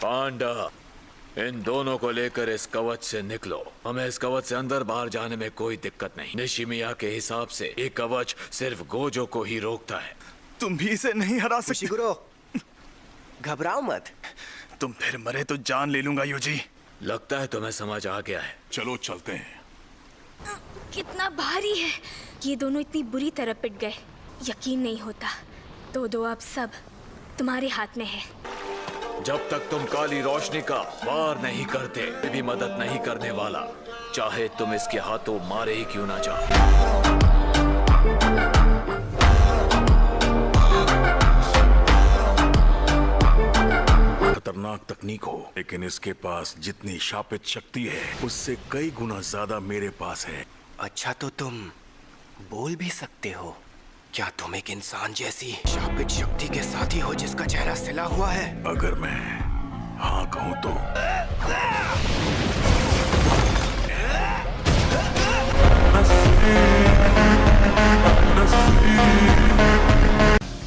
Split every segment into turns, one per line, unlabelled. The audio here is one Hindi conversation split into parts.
पांडा, इन दोनों को लेकर इस कवच से निकलो। हमें इस कवच से अंदर बाहर जाने में कोई दिक्कत नहीं। निशिमिया के हिसाब से ये कवच सिर्फ गोजो को ही रोकता है।
तुम भी इसे नहीं हरा सकते।
शिगुरो, घबराओ मत।
तुम फिर मरे तो जान ले लूंगा यूजी।
लगता है तुम्हें समझ आ गया है।
चलो चलते हैं।
कितना भारी है। ये दोनों इतनी बुरी तरह पिट गए, यकीन नहीं होता। तो दो अब सब तुम्हारे हाथ में है।
जब तक तुम काली रोशनी का वार नहीं करते, मैं भी मदद नहीं करने वाला, चाहे तुम इसके हाथों मारे ही क्यों ना जाओ।
खतरनाक तकनीक हो, लेकिन इसके पास जितनी शापित शक्ति है उससे कई गुना ज्यादा मेरे पास है।
अच्छा, तो तुम बोल भी सकते हो। क्या तुम एक इंसान जैसी शापित शक्ति के साथी हो जिसका चेहरा सिला हुआ है?
अगर मैं हाँ कहूँ तो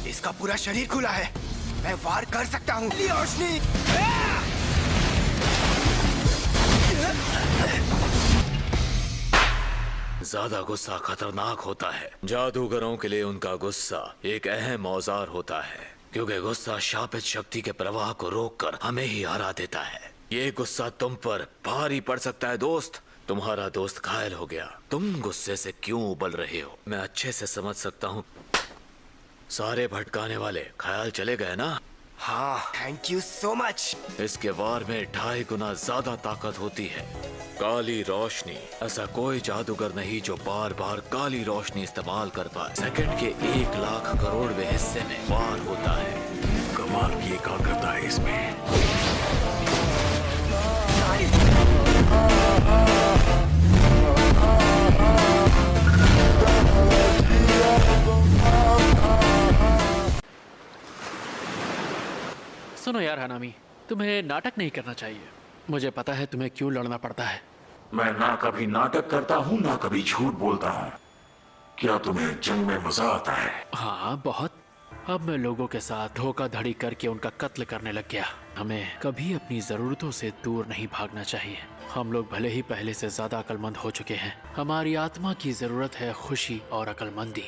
इसका पूरा शरीर खुला है, मैं वार कर सकता हूँ। रोशनी,
ज्यादा गुस्सा खतरनाक होता है। जादूगरों के लिए उनका गुस्सा एक अहम औजार होता है, क्योंकि गुस्सा शापित शक्ति के प्रवाह को रोककर हमें ही हरा देता है। ये गुस्सा तुम पर भारी पड़ सकता है दोस्त। तुम्हारा दोस्त घायल हो गया, तुम गुस्से से क्यों उबल रहे हो? मैं अच्छे से समझ सकता हूँ। सारे भटकाने वाले ख्याल चले गए ना?
हाँ, थैंक यू सो मच।
इसके वार में 2.5 गुना ज्यादा ताकत होती है। काली रोशनी, ऐसा कोई जादूगर नहीं जो बार बार काली रोशनी इस्तेमाल कर पाए। सेकंड के 1 लाख करोड़वें हिस्से में वार होता है।
कमाल की एकाग्रता है इसमें।
सुनो यार हनामी, तुम्हें नाटक नहीं करना चाहिए। मुझे पता है तुम्हें क्यों लड़ना पड़ता है।
मैं ना कभी नाटक करता हूँ ना कभी झूठ बोलता हूँ। क्या तुम्हें जंग में मजा आता है?
हाँ, बहुत। अब मैं लोगों के साथ धोखाधड़ी करके उनका कत्ल करने लग गया। हमें कभी अपनी जरूरतों से दूर नहीं भागना चाहिए। हम लोग भले ही पहले से ज्यादा अक्लमंद हो चुके हैं, हमारी आत्मा की जरूरत है खुशी और अक्लमंदी।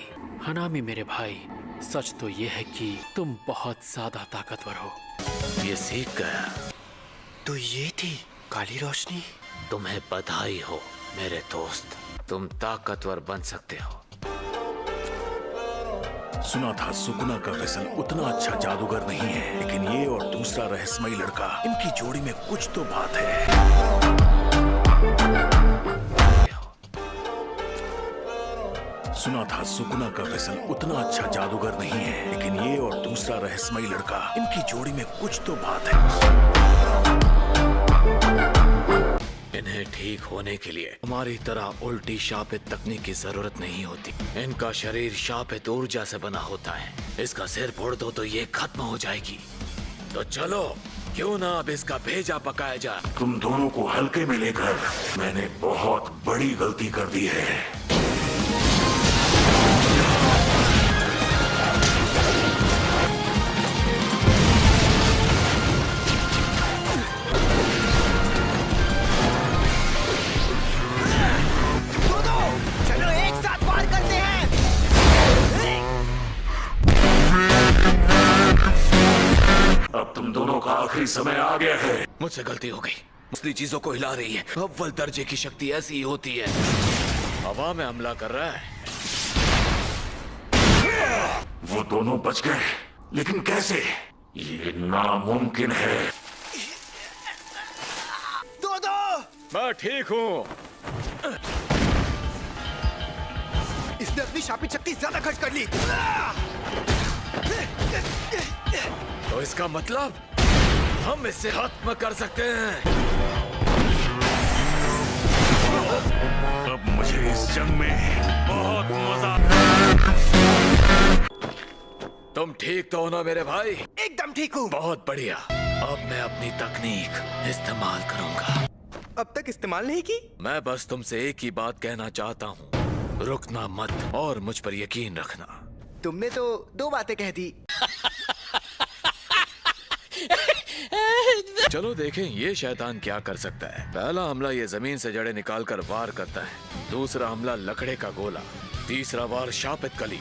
हनामी मेरे भाई, सच तो ये है कि तुम बहुत ज्यादा ताकतवर हो।
ये सीख गया।
तो ये थी काली रोशनी।
तुम्हें बधाई हो मेरे दोस्त, तुम ताकतवर बन सकते हो।
सुना था सुकुना का फिसल उतना अच्छा जादूगर नहीं है, लेकिन ये और दूसरा रहस्यमयी लड़का, इनकी जोड़ी में कुछ तो बात है। सुना था सुकुना का फिसल उतना अच्छा जादूगर नहीं है, लेकिन ये और दूसरा रहस्यमयी लड़का, इनकी जोड़ी में कुछ तो बात है।
इन्हें ठीक होने के लिए हमारी तरह उल्टी शापित तकनीक की जरूरत नहीं होती। इनका शरीर शापित ऊर्जा से बना होता है। इसका सिर फोड़ दो तो ये खत्म हो जाएगी। तो चलो, क्यों ना अब इसका भेजा पकाया जाए।
तुम दोनों को हल्के में लेकर मैंने बहुत बड़ी गलती कर दी है।
चलो एक साथ वार करते हैं।
अब तुम दोनों का आखिरी समय आ गया है।
मुझसे गलती हो गई। असली चीजों को हिला रही है। अव्वल दर्जे की शक्ति ऐसी ही होती है। हवा में हमला कर रहा है।
वो दोनों बच गए, लेकिन कैसे? ये नामुमकिन है।
दो
मैं ठीक हूँ।
इसने अपनी शापित शक्ति ज्यादा खर्च कर ली।
तो इसका मतलब हम इसे खत्म कर सकते हैं।
अब मुझे इस जंग में बहुत मजा।
तुम ठीक तो हो ना मेरे भाई?
एकदम ठीक हूँ।
बहुत बढ़िया। अब मैं अपनी तकनीक इस्तेमाल करूंगा।
अब तक इस्तेमाल नहीं की?
मैं बस तुमसे एक ही बात कहना चाहता हूँ, रुकना मत और मुझ पर यकीन रखना।
तुमने तो 2 बातें कह दी।
चलो देखें ये शैतान क्या कर सकता है। पहला हमला ये जमीन से जड़ें निकालकर वार करता है, दूसरा हमला लकड़े का गोला, तीसरा वार शापित कली,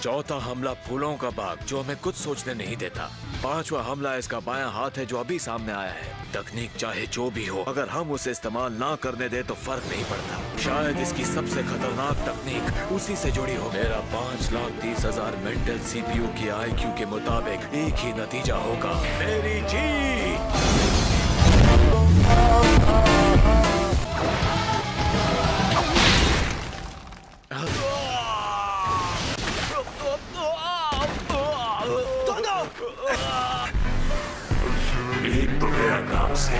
चौथा हमला फूलों का बाग जो हमें कुछ सोचने नहीं देता, पांचवा हमला इसका बायां हाथ है जो अभी सामने आया है। तकनीक चाहे जो भी हो, अगर हम उसे इस्तेमाल ना करने दे तो फर्क नहीं पड़ता। शायद इसकी सबसे खतरनाक तकनीक उसी से जुड़ी हो। मेरा 5,30,000 मेंटल CPU की IQ के मुताबिक एक ही नतीजा होगा, मेरी जीत।
एक तो गया काम से।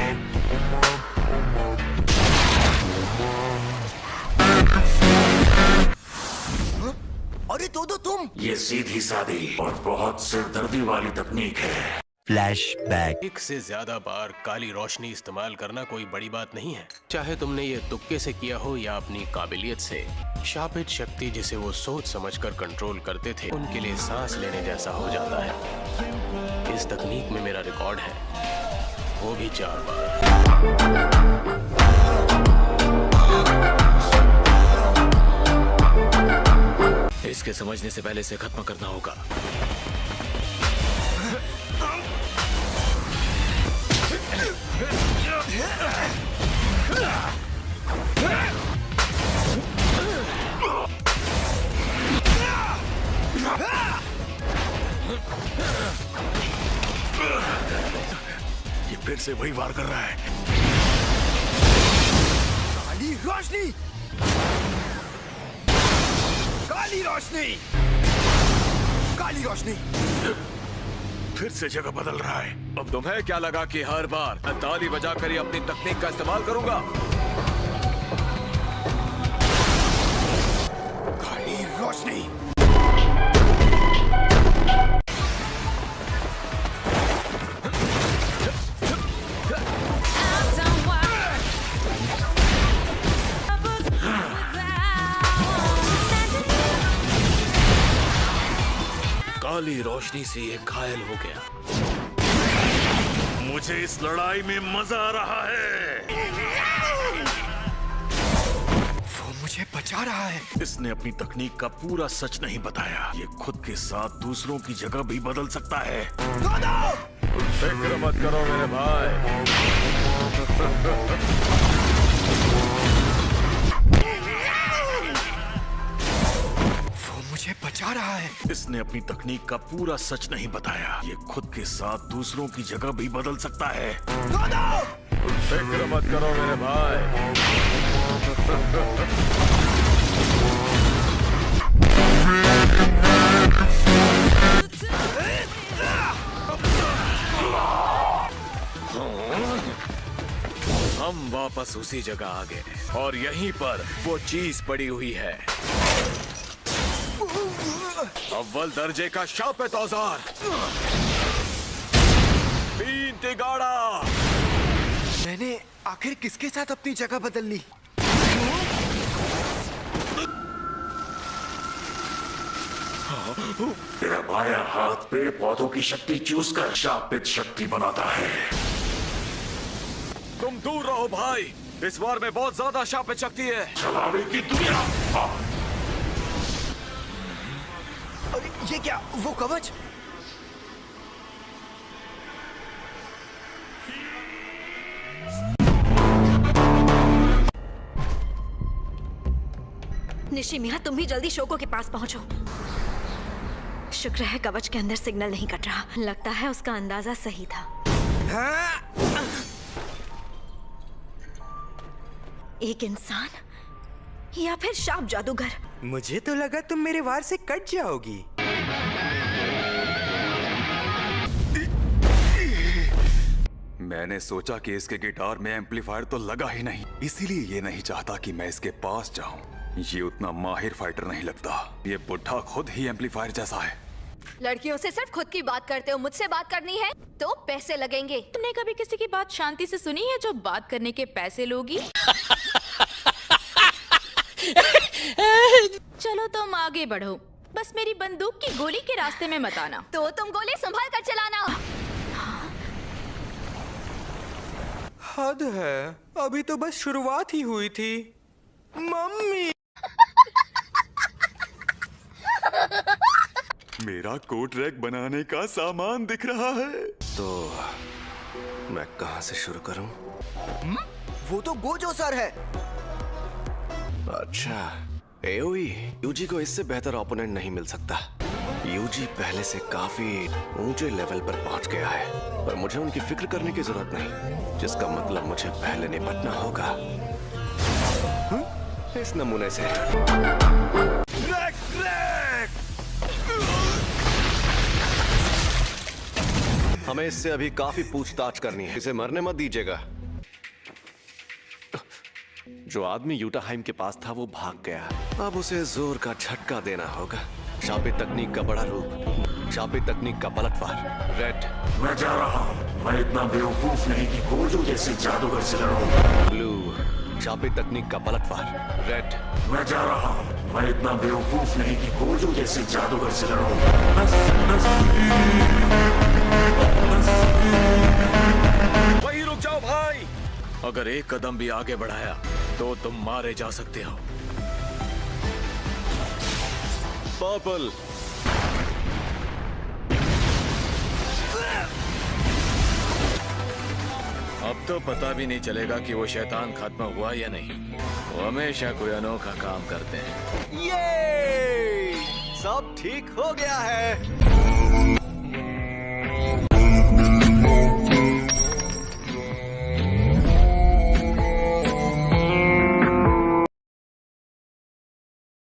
अरे दो तुम।
ये सीधी सादी और बहुत सिरदर्दी वाली तकनीक है।
फ्लैशबैक।
एक से ज्यादा बार काली रोशनी इस्तेमाल करना कोई बड़ी बात नहीं है, चाहे तुमने ये तुक्के से किया हो या अपनी काबिलियत से। शापित शक्ति जिसे वो सोच समझकर कंट्रोल करते थे, उनके लिए सांस लेने जैसा हो जाता है। इस तकनीक में मेरा रिकॉर्ड है, वो भी 4 बार।
इसके समझने से पहले इसे खत्म करना होगा।
ये फिर से वही वार कर रहा है।
काली रोशनी, काली रोशनी, काली रोशनी।
फिर से जगह बदल रहा है।
अब तुम्हें क्या लगा कि हर बार मैं ताली बजाकर ही अपनी तकनीक का इस्तेमाल करूंगा?
काली रोशनी।
काली रोशनी से ये घायल हो गया।
मुझे इस लड़ाई में मजा आ रहा है।
वो मुझे बचा रहा है।
इसने अपनी तकनीक का पूरा सच नहीं बताया। ये खुद के साथ दूसरों की जगह भी बदल सकता है।
फिक्र मत करो मेरे भाई।
मुझे बचा रहा है।
इसने अपनी तकनीक का पूरा सच नहीं बताया। ये खुद के साथ दूसरों की जगह भी बदल सकता है।
फिक्र मत करो मेरे भाई। हम वापस उसी जगह आ गए और यहीं पर वो चीज पड़ी हुई है, अव्वल दर्जे का शापित औजार, 3 तिगाड़ा।
मैंने आखिर किसके साथ अपनी जगह बदल ली?
तेरा बायां हाथ पेड़ पौधों की शक्ति चूस कर शापित शक्ति बनाता है।
तुम दूर रहो भाई, इस बार में बहुत ज्यादा शापित शक्ति है।
छलावे की दुनिया।
अरे ये क्या, वो कवच?
निशिमिया, तुम भी जल्दी शोको के पास पहुंचो। शुक्र है कवच के अंदर सिग्नल नहीं कट रहा। लगता है उसका अंदाजा सही था। एक इंसान या फिर शाप जादूगर।
मुझे तो लगा तुम मेरे वार से कट जाओगी।
मैंने सोचा कि इसके गिटार में एम्पलीफायर तो लगा ही नहीं, इसीलिए ये नहीं चाहता कि मैं इसके पास जाऊं। ये उतना माहिर फाइटर नहीं लगता। ये बुढ़ा खुद ही एम्पलीफायर जैसा है।
लड़कियों से सिर्फ खुद की बात करते हो, मुझसे बात करनी है तो पैसे लगेंगे।
तुमने कभी किसी की बात शांति से सुनी है जो बात करने के पैसे लोगी? चलो तुम आगे बढ़ो, बस मेरी बंदूक की गोली के रास्ते में मत आना।
तो तुम गोली संभाल कर चलाना।
हद है, अभी तो बस शुरुआत ही हुई थी। मम्मी,
मेरा कोट रैक बनाने का सामान दिख रहा है।
तो मैं कहां से शुरू करूं?
वो तो गोजो सर है।
अच्छा, एओई, यूजी को इससे बेहतर ओपोनेंट नहीं मिल सकता। यूजी पहले से काफी ऊंचे लेवल पर पहुंच गया है, पर मुझे उनकी फिक्र करने की जरूरत नहीं, जिसका मतलब मुझे पहले निपटना होगा इस नमूने से। हमें इससे अभी काफी पूछताछ करनी है। इसे मरने मत दीजिएगा। जो आदमी यूटाहाइम के पास था वो भाग गया, अब उसे जोर का झटका देना होगा। शापित तकनीक का बड़ा रूप, शापित तकनीक का पलटवार। रेड,
मैं जा रहा हूँ। मैं इतना बेवकूफ नहीं कि गोजो जैसे जादूगर से लड़ूं।
ब्लू, शापित तकनीक का पलटवार। रेड,
मैं जा रहा हूँ। मैं इतना बेवकूफ नहीं कि गोजो जैसे जादूगर से लड़ूं।
वहीं रुक जाओ भाई। अगर एक कदम भी आगे बढ़ाया तो तुम मारे जा सकते हो।
पर्पल,
अब तो पता भी नहीं चलेगा कि वो शैतान खत्म हुआ या नहीं। वो हमेशा कोई अनोखा काम करते हैं।
ये सब ठीक हो गया है।